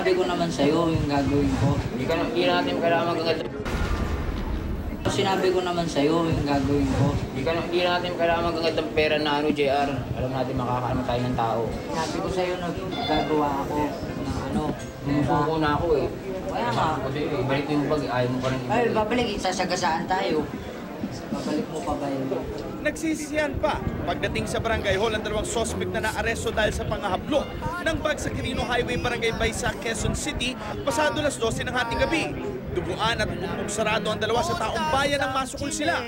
sinabi ko naman sa'yo yung gagawin ko. Hindi natin kailangan magagad. Sinabi ko naman sa'yo yung gagawin ko. Hindi natin kailangan magagad ng pera na JR. Alam natin makakaano tayo ng tao. Sinabi ko sa'yo na gagawa ako ng ano. Sumusuko na ako eh. Kaya nga. Kasi balik mo yung bag, ayaw mo pa rin Ay, babalik, sasagasaan tayo. Babalik mo pa ba yun? Nagsisisihan pa pagdating sa Barangay Hall ang dalawang sospek na naaresto dahil sa pangahablo ng bag sa Quirino Highway, Barangay Baysa, Quezon City, pasado las 12 ng hating gabi. Duguan at bumbong sarado ang dalawa sa taong bayan nang masukol sila.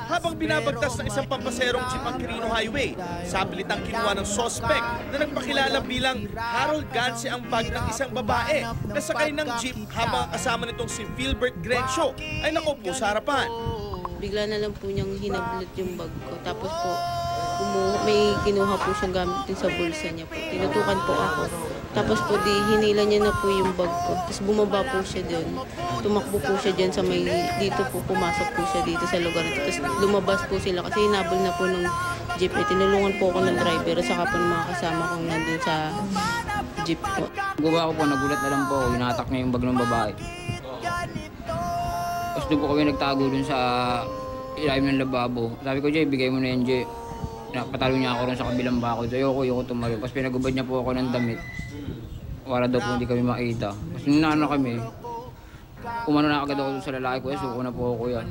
Habang binabagtas ng isang pampaserong jeep ang Quirino Highway, sabilitang kinuha ng sospek na nagpakilala bilang Harold Ganse ang bag ng isang babae na sakay ng jeep habang kasama nitong si Philbert Grencio ay nakaupo sa harapan. Bigla na lang po niyang hinablot yung bag ko. Tapos po, may kinuha po siyang gamit din sa bulsa niya po. Tinutukan po ako. Tapos po, hinila niya na po yung bag ko. Tapos bumaba po siya doon. Tumakbo po siya dyan sa may, dito po, pumasok po siya dito sa lugar ito. Tapos lumabas po sila kasi hinabol na po ng jeep. Tinulungan po ako ng driver at saka po ng mga kasama kong nandun sa jeep po. Gawa ko po, nagulat na lang po, hinatak niya yung bag ng babae. Tapos doon po kami nagtago dun sa ilalim ng lababo. Sabi ko, Jay, bigay mo na yan, Jay. Patalo niya ako rin sa kabilang bako. So, ayoko tumayo. Tapos pinagubad niya po ako ng damit. Para daw po hindi kami makita. Tapos nung naano kami, umano na agad ako sa lalaki ko, suko na po ako yan.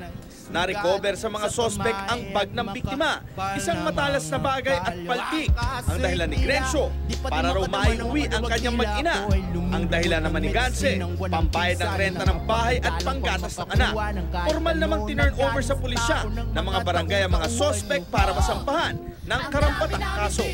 Na-recover sa mga sospek ang bag ng biktima, isang matalas na bagay at paltik. Ang dahilan ni Grencio, para raw maiuwi ang kanyang mag-ina. Ang dahilan naman ni Ganse, pambayad ng renta ng bahay at panggatas ng anak. Formal namang tinurn over sa pulisya ng mga barangay ang mga sospek para masampahan ng karampatang kaso.